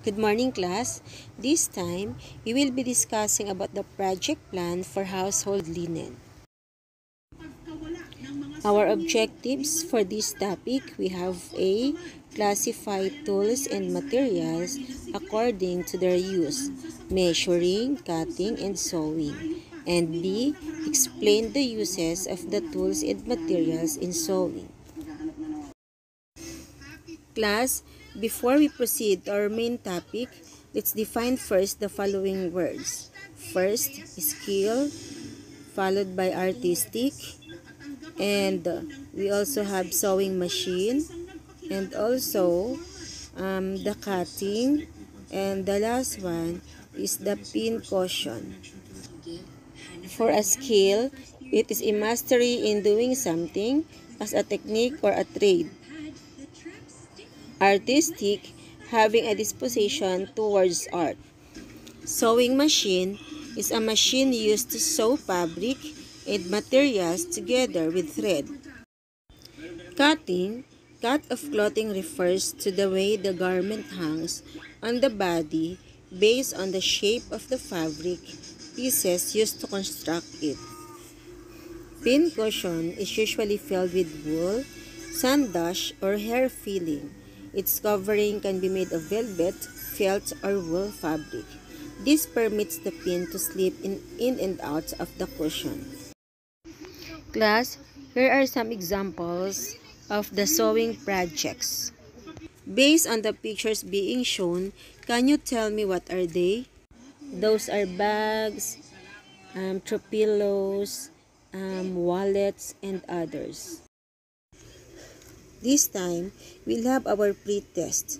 Good morning, class. This time, we will be discussing about the project plan for household linen. Our objectives for this topic, we have A. Classify tools and materials according to their use, measuring, cutting, and sewing. And B. Explain the uses of the tools and materials in sewing. Class, before we proceed to our main topic, let's define first the following words. First, skill, followed by artistic, and we also have sewing machine, and also the cutting, and the last one is the pincushion. For a skill, it is a mastery in doing something as a technique or a trade. Artistic, having a disposition towards art. Sewing machine is a machine used to sew fabric and materials together with thread. Cutting, cut of clothing refers to the way the garment hangs on the body based on the shape of the fabric pieces used to construct it. Pincushion is usually filled with wool, sanddash, or hair filling. Its covering can be made of velvet, felt, or wool fabric. This permits the pin to slip in and out of the cushion. Class, here are some examples of the sewing projects. Based on the pictures being shown, can you tell me what are they? Those are bags, throw pillows, wallets, and others. This time, we'll have our pre-test.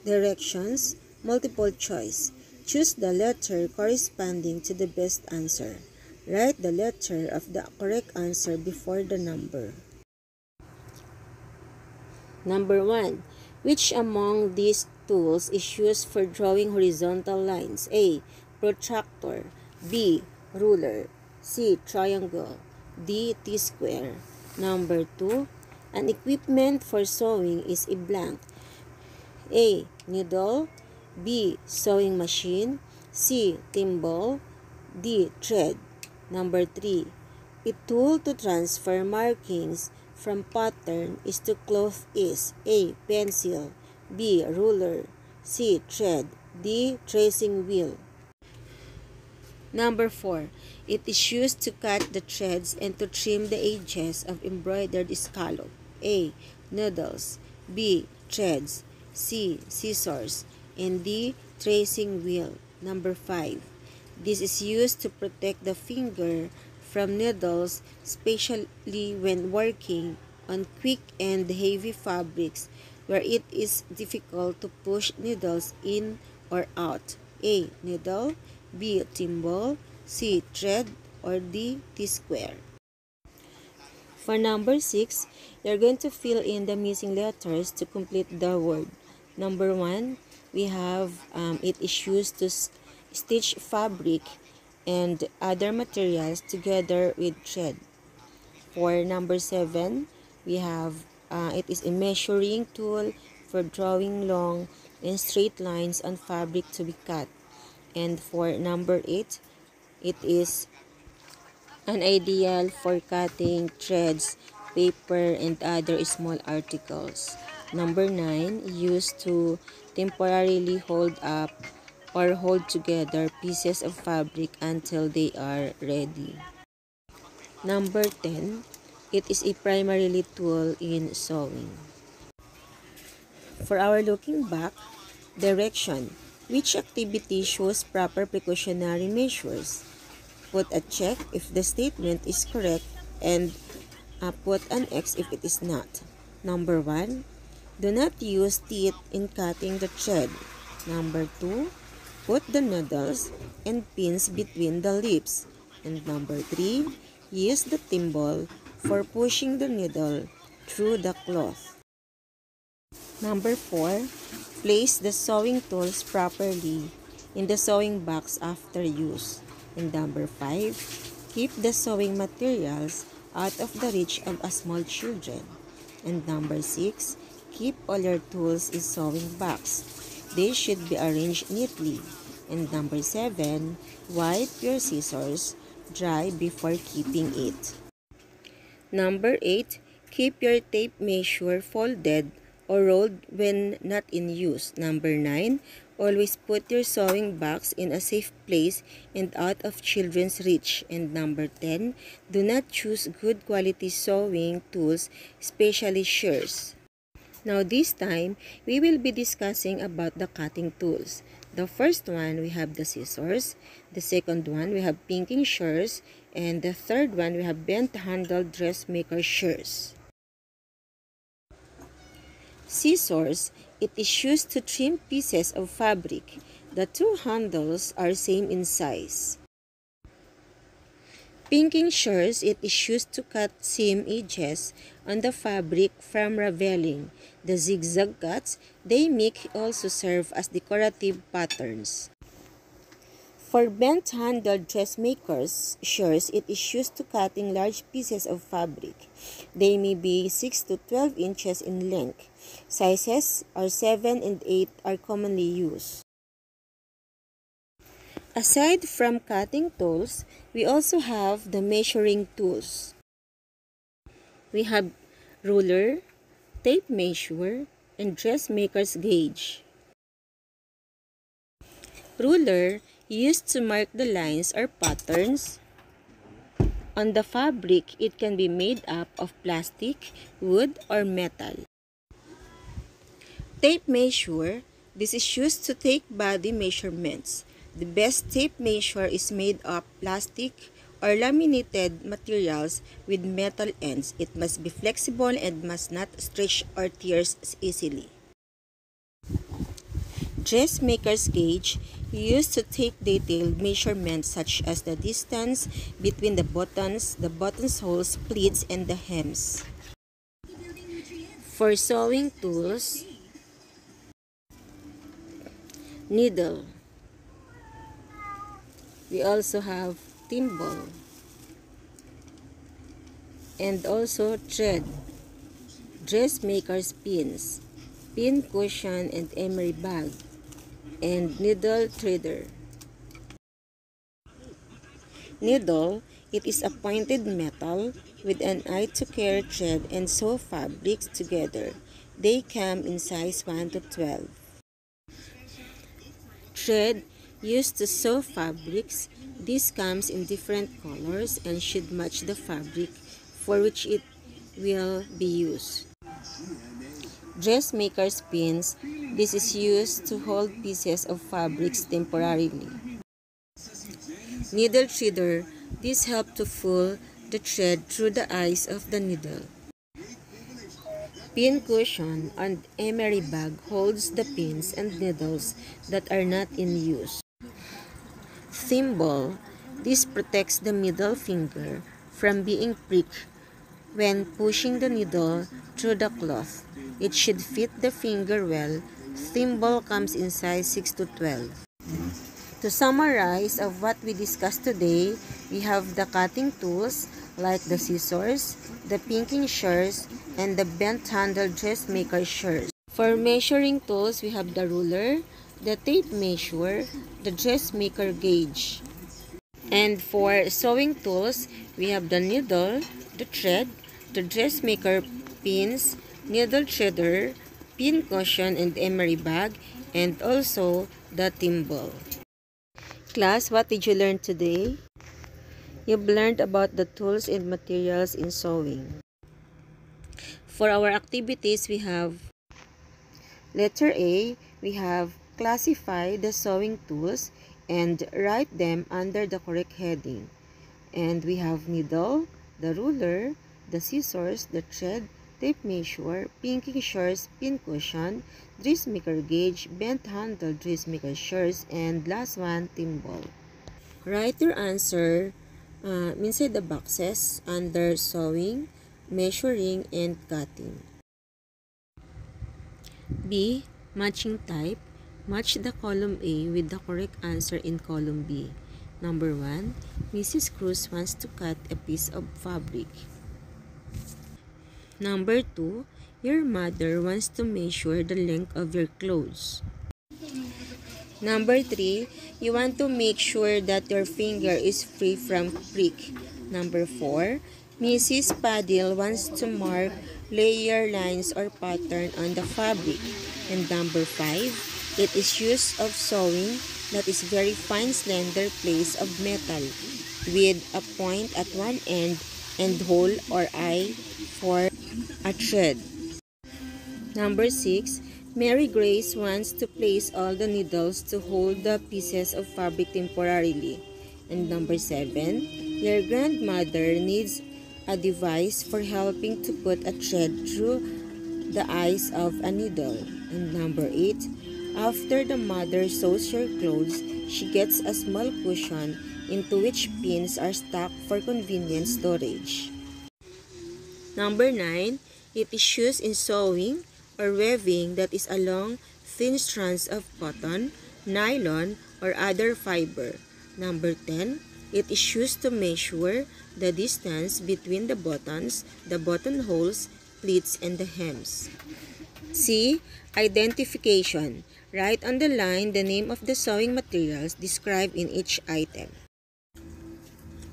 Directions, multiple choice. Choose the letter corresponding to the best answer. Write the letter of the correct answer before the number. Number 1. Which among these tools is used for drawing horizontal lines? A. Protractor. B. Ruler. C. Triangle. D. T-square. Number 2. An equipment for sewing is a blank. A. Needle. B. Sewing machine. C. Thimble. D. Thread. Number 3. A tool to transfer markings from pattern is to cloth is A. Pencil. B. Ruler. C. Thread. D. Tracing wheel. Number 4. It is used to cut the threads and to trim the edges of embroidered scallop. A. Needles. B. Threads. C. Scissors. And D. Tracing wheel. Number 5. This is used to protect the finger from needles, especially when working on quick and heavy fabrics where it is difficult to push needles in or out. A. Needle. B. Thimble. C. Thread. Or D. T-square. For number 6, you're going to fill in the missing letters to complete the word. Number 1, we have it is used to stitch fabric and other materials together with thread. For number 7, we have it is a measuring tool for drawing long and straight lines on fabric to be cut. And for number 8, it is an ideal for cutting threads, paper, and other small articles. Number 9, used to temporarily hold up or hold together pieces of fabric until they are ready. Number 10, it is a primarily tool in sewing. For our looking back, direction. Which activity shows proper precautionary measures? Put a check if the statement is correct and put an X if it is not. Number 1, do not use teeth in cutting the thread. Number 2, put the needles and pins between the lips. And number 3, use the thimble for pushing the needle through the cloth. Number 4, place the sewing tools properly in the sewing box after use. And number 5, keep the sewing materials out of the reach of small children. And number 6, keep all your tools in sewing box. They should be arranged neatly. And number 7, wipe your scissors dry before keeping it. Number 8, keep your tape measure folded or rolled when not in use. Number 9, always put your sewing box in a safe place and out of children's reach. And number 10, do not choose good quality sewing tools, especially shears. Now this time, we will be discussing about the cutting tools. The first one, we have the scissors. The second one, we have pinking shears. And the third one, we have bent-handled dressmaker shears. Scissors, it is used to trim pieces of fabric. The two handles are same in size. Pinking shears, it is used to cut seam edges on the fabric from raveling. The zigzag cuts they make also serve as decorative patterns. For bent-handled dressmakers shears, it is used to cutting large pieces of fabric. They may be 6 to 12 inches in length. Sizes are 7 and 8 are commonly used. Aside from cutting tools, we also have the measuring tools. We have ruler, tape measure, and dressmaker's gauge. Ruler used to mark the lines or patterns on the fabric. It can be made up of plastic, wood, or metal. Tape measure, this is used to take body measurements. The best tape measure is made of plastic or laminated materials with metal ends. It must be flexible and must not stretch or tear easily. Dressmaker's gauge used to take detailed measurements such as the distance between the buttons holes, pleats, and the hems. For sewing tools, needle. We also have thimble and also thread, dressmaker's pins, pincushion and emery bag, and needle threader. Needle, it is a pointed metal with an eye to carry thread and sew fabrics together. They come in size 1 to 12. Thread, used to sew fabrics. This comes in different colors and should match the fabric for which it will be used. Dressmaker's pins, this is used to hold pieces of fabrics temporarily. Needle threader, this helps to pull the thread through the eyes of the needle. Pincushion and emery bag holds the pins and needles that are not in use. Thimble, this protects the middle finger from being pricked when pushing the needle through the cloth. It should fit the finger well. Thimble comes in size 6 to 12. To summarize of what we discussed today, we have the cutting tools like the scissors, the pinking shears, and the bent-handled dressmaker shears. For measuring tools, we have the ruler, the tape measure, the dressmaker gauge. And for sewing tools, we have the needle, the thread, the dressmaker pins, needle threader, pincushion and emery bag, and also the thimble. Class, what did you learn today? You've learned about the tools and materials in sewing. For our activities, we have letter A, we have classify the sewing tools and write them under the correct heading. And we have needle, the ruler, the scissors, the thread, tape measure, pinking shears, pincushion, dressmaker gauge, bent-handled dressmaker shears, and last one, thimble. Write your answer inside the boxes under sewing, measuring, and cutting. B. Matching type. Match the column A with the correct answer in column B. Number 1. Mrs. Cruz wants to cut a piece of fabric. Number 2. Your mother wants to measure the length of your clothes. Number 3, you want to make sure that your finger is free from prick. Number 4, Mrs. Paddle wants to mark layer lines or pattern on the fabric. And number 5, it is use of sewing that is very fine slender piece of metal with a point at one end and hole or eye for a thread. Number 6, Mary Grace wants to place all the needles to hold the pieces of fabric temporarily. And number 7, your grandmother needs a device for helping to put a thread through the eyes of a needle. And number 8, after the mother sews your clothes, she gets a small cushion into which pins are stuck for convenient storage. Number 9, it is used in sewing or weaving that is along thin strands of cotton, nylon, or other fiber. Number 10, it is used to measure the distance between the buttons, the buttonholes, pleats, and the hems. C. Identification. Write on the line the name of the sewing materials described in each item.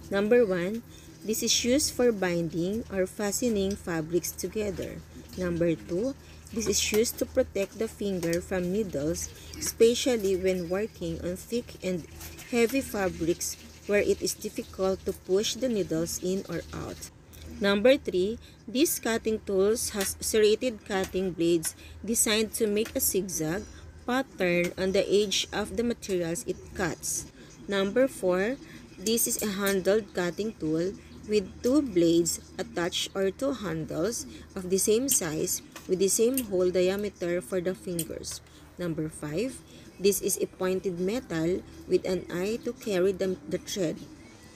Number 1, this is used for binding or fastening fabrics together. Number 2, this is used to protect the finger from needles, especially when working on thick and heavy fabrics where it is difficult to push the needles in or out. Number 3, these cutting tools has serrated cutting blades designed to make a zigzag pattern on the edge of the materials it cuts. Number 4, this is a handled cutting tool with 2 blades attached or 2 handles of the same size with the same hole diameter for the fingers. Number 5, this is a pointed metal with an eye to carry the thread.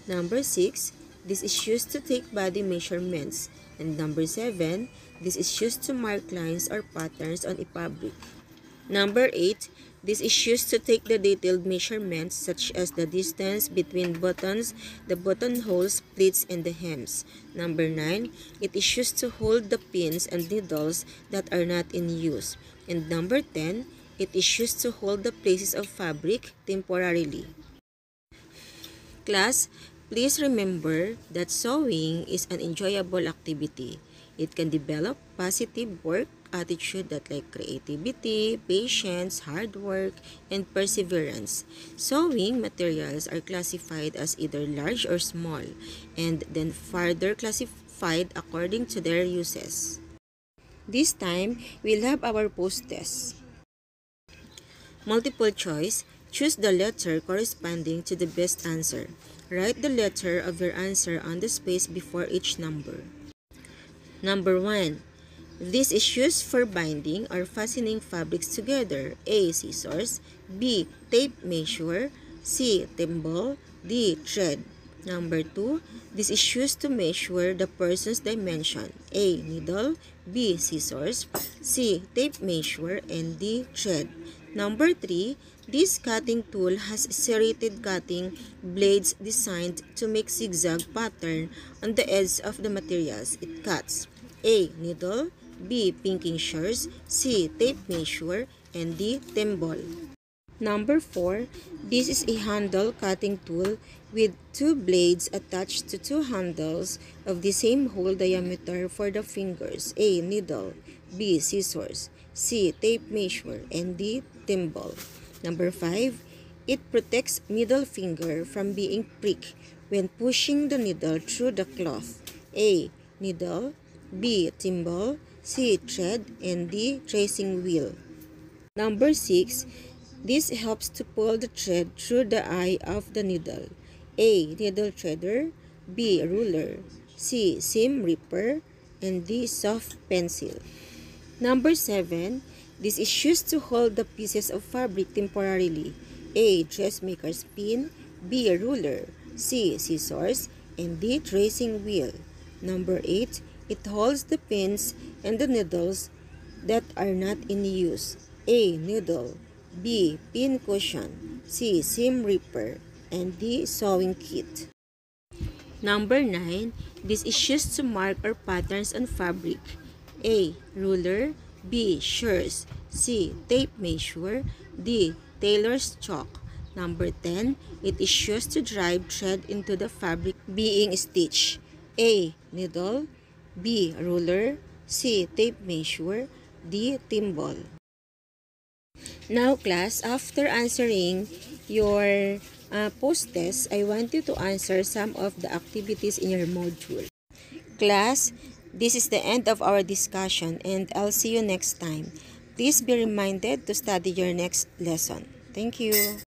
Number 6, this is used to take body measurements. And number 7, this is used to mark lines or patterns on a fabric. Number 8, this is used to take the detailed measurements such as the distance between buttons, the buttonholes, pleats, and the hems. Number 9, it is used to hold the pins and needles that are not in use. And number 10, it is used to hold the pieces of fabric temporarily. Class, please remember that sewing is an enjoyable activity. It can develop positive work attitude that like creativity, patience, hard work, and perseverance. Sewing materials are classified as either large or small, and then further classified according to their uses. This time, we'll have our post-test. Multiple choice, choose the letter corresponding to the best answer. Write the letter of your answer on the space before each number. Number 1. This is used for binding or fastening fabrics together. A. Scissors. B. Tape measure. C. Thimble. D. Thread. Number 2. This is used to measure the person's dimension. A. Needle. B. Scissors. C. Tape measure. And D. Thread. Number 3. This cutting tool has serrated cutting blades designed to make zigzag pattern on the edge of the materials it cuts. A. Needle. B. Pinking shears. C. Tape measure. And D. Thimble. Number 4. This is a handle cutting tool with 2 blades attached to 2 handles of the same hole diameter for the fingers. A. Needle. B. Scissors. C. Tape measure. And D. Thimble. Number 5. It protects middle finger from being pricked when pushing the needle through the cloth. A. Needle. B. Thimble. C. Thread. And D. Tracing wheel. Number 6. This helps to pull the thread through the eye of the needle. A. Needle threader. B. Ruler. C. Seam ripper. And D. Soft pencil. Number 7. This is used to hold the pieces of fabric temporarily. A. Dressmaker's pin. B. Ruler. C. Scissors. And D. Tracing wheel. Number 8. It holds the pins and the needles that are not in use. A. Needle. B. Pincushion. C. Seam ripper. And D. Sewing kit. Number 9. This is used to mark or patterns on fabric. A. Ruler. B. Shears. C. Tape measure. D. tailor's chalk. Number 10, it is used to drive thread into the fabric being stitched. A. Needle. B. Ruler. C. Tape measure. D. thimble. Now class, after answering your post-test, I want you to answer some of the activities in your module. Class, this is the end of our discussion and I'll see you next time. Please be reminded to study your next lesson. Thank you.